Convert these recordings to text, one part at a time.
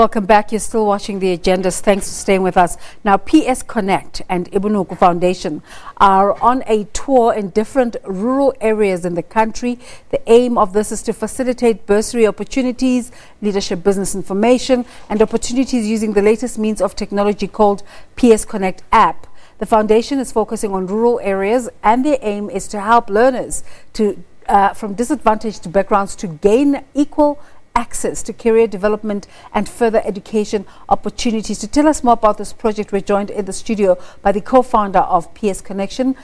Welcome back. You're still watching The Agendas. Thanks for staying with us. Now, PS Connect and Ebonoko Foundation are on a tour in different rural areas in the country. The aim of this is to facilitate bursary opportunities, leadership business information, and opportunities using the latest means of technology called PS Connect app. The foundation is focusing on rural areas, and their aim is to help learners from disadvantaged backgrounds to gain equal access to career development and further education opportunities. To tell us more about this project, we're joined in the studio by the co-founder of PS Connection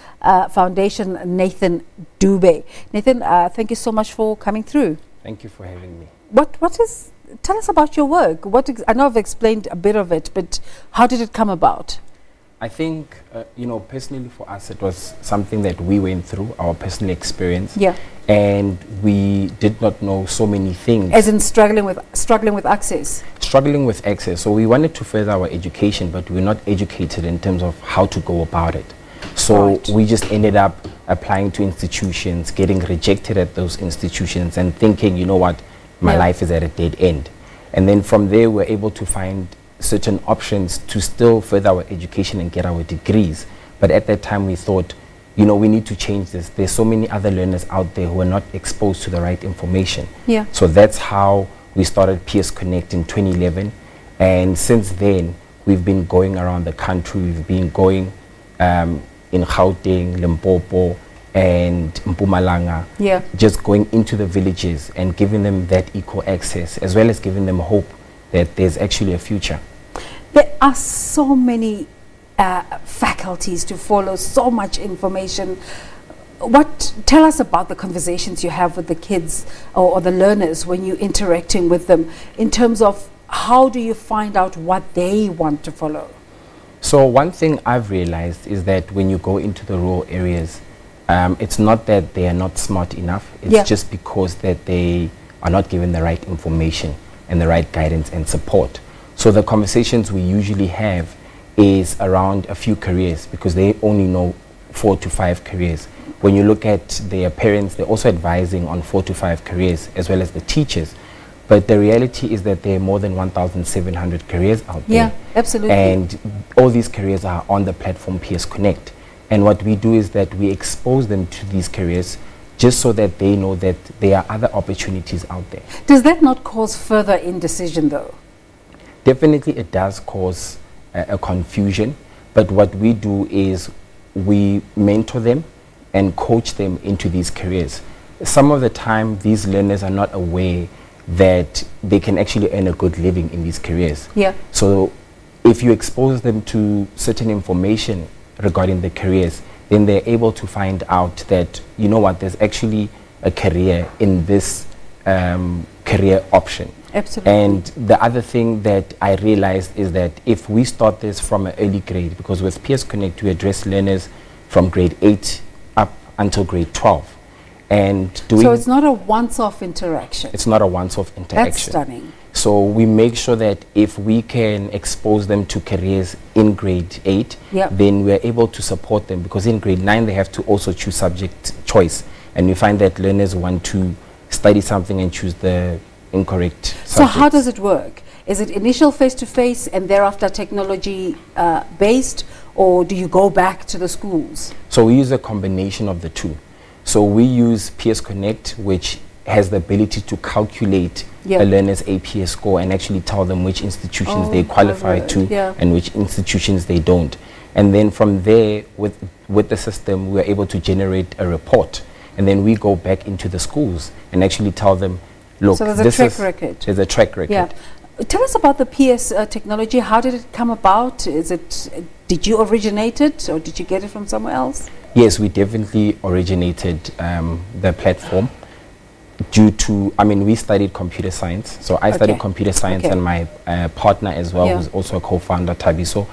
Foundation, Nathan Dube. Nathan, thank you so much for coming through. Thank you for having me. Tell us about your work. I know I've explained a bit of it, but how did it come about? I think, personally for us, it was something that we went through, our personal experience. Yeah. And we did not know so many things. As in struggling with access? Struggling with access. So we wanted to further our education, but we were not educated in terms of how to go about it. So we just ended up applying to institutions, getting rejected at those institutions and thinking, you know what, my life is at a dead end. And then from there, we're able to find certain options to still further our education and get our degrees. But at that time we thought, we need to change this. There's so many other learners out there who are not exposed to the right information. Yeah. So that's how we started PS Connect in 2011. And since then, we've been going around the country. We've been going in Gauteng, Limpopo, and Mpumalanga. Yeah. Just going into the villages and giving them that equal access, as well as giving them hope that there's actually a future. There are so many faculties to follow, so much information. Tell us about the conversations you have with the kids or the learners when you're interacting with them, in terms of how do you find out what they want to follow? So one thing I've realized is that when you go into the rural areas, it's not that they are not smart enough, it's just because that they are not given the right information and the right guidance and support. So the conversations we usually have is around a few careers, because they only know 4 to 5 careers. When you look at their parents, they're also advising on 4 to 5 careers, as well as the teachers. But the reality is that there are more than 1,700 careers out there. Yeah, absolutely. And all these careers are on the platform PS Connect. And what we do is that we expose them to these careers just so that they know that there are other opportunities out there. Does that not cause further indecision though? Definitely it does cause a confusion, but what we do is we mentor them and coach them into these careers. Some of the time these learners are not aware that they can actually earn a good living in these careers. Yeah. So if you expose them to certain information regarding the careers, then they're able to find out that, you know what, there's actually a career in this career option. Absolutely. And the other thing that I realized is that if we start this from an early grade, because with PS Connect we address learners from grade 8 up until grade 12. And so it's not a once-off interaction. It's not a once-off interaction. That's stunning. So we make sure that if we can expose them to careers in grade 8, then we're able to support them, because in grade 9 they have to also choose subject choice. And we find that learners want to study something and choose the incorrect subject. So how does it work? Is it initial face-to-face and thereafter technology based, or do you go back to the schools? So we use a combination of the two. So we use PS Connect, which has the ability to calculate a learner's APS score and actually tell them which institutions they qualify to and which institutions they don't. And then from there, with the system, we're able to generate a report. And then we go back into the schools and actually tell them, look, so there's a track record. There's a track record. Yeah. Tell us about the PS technology. How did it come about? Did you originate it, or did you get it from somewhere else? Yes, we definitely originated the platform due to, we studied computer science. So I studied computer science, and my partner as well, who's also a co-founder, Tabiso,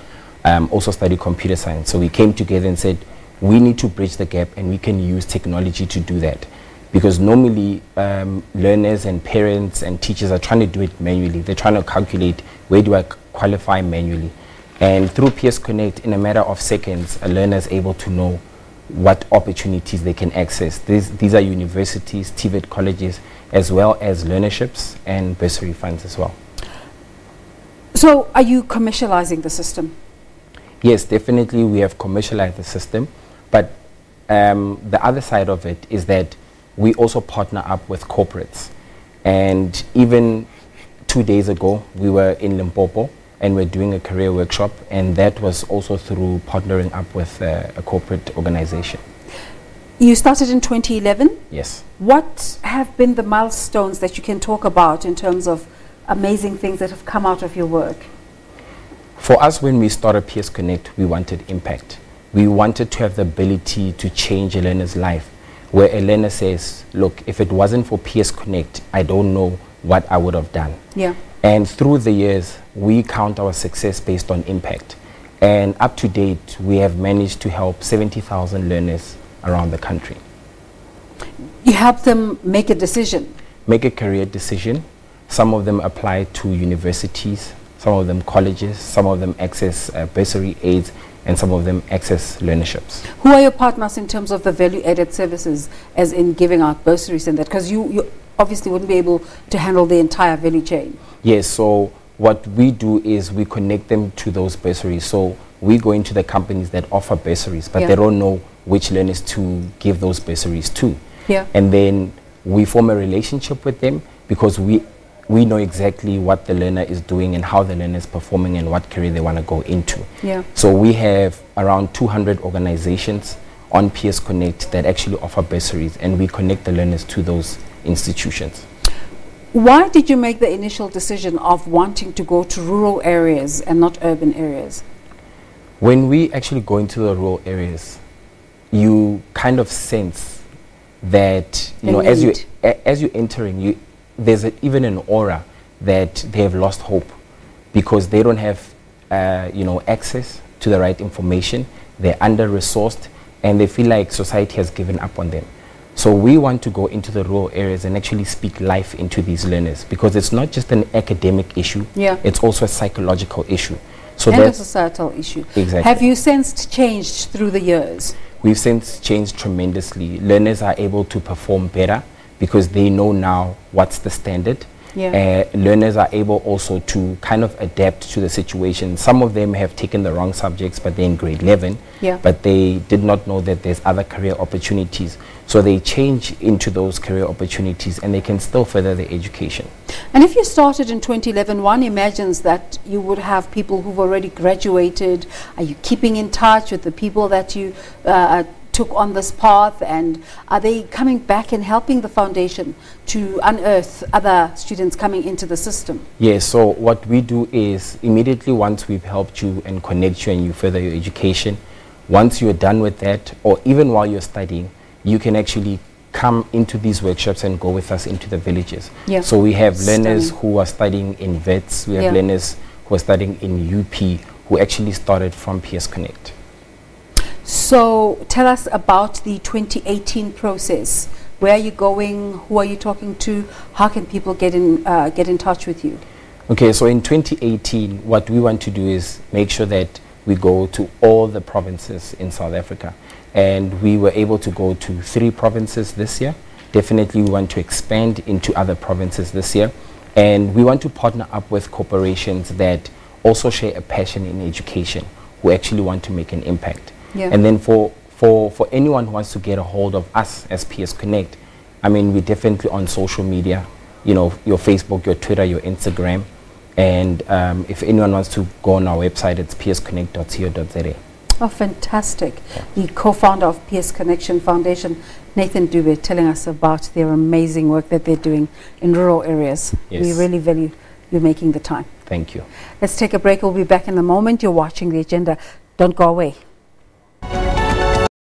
also studied computer science. So we came together and said, we need to bridge the gap, and we can use technology to do that. Because normally learners and parents and teachers are trying to do it manually. They're trying to calculate, where do I qualify manually? And through PS Connect, in a matter of seconds, a learner is able to know what opportunities they can access. These are universities, TVET colleges, as well as learnerships and bursary funds as well. So are you commercializing the system? Yes, definitely we have commercialized the system, but the other side of it is that we also partner up with corporates. And even 2 days ago, we were in Limpopo and we're doing a career workshop, and that was also through partnering up with a corporate organization. You started in 2011? Yes. What have been the milestones that you can talk about in terms of amazing things that have come out of your work? For us, when we started PS Connect, we wanted impact. We wanted to have the ability to change a learner's life, where a learner says, look, if it wasn't for PS Connect, I don't know what I would have done. Yeah. And through the years, we count our success based on impact. And up to date, we have managed to help 70,000 learners around the country. You help them make a decision? Make a career decision. Some of them apply to universities, some of them colleges, some of them access bursary aids, and some of them access learnerships. Who are your partners in terms of the value-added services, as in giving out bursaries and that? Because you obviously wouldn't be able to handle the entire value chain. Yes, so what we do is we connect them to those bursaries. So we go into the companies that offer bursaries, but they don't know which learners to give those bursaries to. Yeah. And then we form a relationship with them because we know exactly what the learner is doing and how the learner is performing and what career they want to go into. Yeah. So we have around 200 organizations on PS Connect that actually offer bursaries, and we connect the learners to those institutions. Why did you make the initial decision of wanting to go to rural areas and not urban areas? When we actually go into the rural areas, you kind of sense that, you know, as you're entering, there's even an aura that they have lost hope because they don't have, access to the right information. They're under-resourced and they feel like society has given up on them. So we want to go into the rural areas and actually speak life into these learners, because it's not just an academic issue, it's also a psychological issue. So and a societal issue. Exactly. Have you sensed change through the years? We've sensed change tremendously. Learners are able to perform better because they know now what's the standard. Learners are able also to kind of adapt to the situation. Some of them have taken the wrong subjects, but they're in grade 11, but they did not know that there's other career opportunities. So they change into those career opportunities and they can still further their education. And if you started in 2011, one imagines that you would have people who've already graduated. Are you keeping in touch with the people that you took on this path, and are they coming back and helping the foundation to unearth other students coming into the system? Yes, so what we do is immediately once we've helped you and connect you and you further your education, once you're done with that, or even while you're studying, you can actually come into these workshops and go with us into the villages. So we have learners who are studying in VETS, we have learners who are studying in UP who actually started from PS Connect. So tell us about the 2018 process. Where are you going? Who are you talking to? How can people get in touch with you? Okay, so in 2018, what we want to do is make sure that we go to all the provinces in South Africa. And we were able to go to 3 provinces this year. Definitely we want to expand into other provinces this year. And we want to partner up with corporations that also share a passion in education, who actually want to make an impact. And then for anyone who wants to get a hold of us as PS Connect, I mean, we're definitely on social media, you know, your Facebook, your Twitter, your Instagram. And if anyone wants to go on our website, it's psconnect.co.za. Oh, fantastic. The co-founder of PS Connection Foundation, Nathan Dube, telling us about their amazing work that they're doing in rural areas. We really value you making the time. Thank you. Let's take a break. We'll be back in a moment. You're watching The Agenda. Don't go away.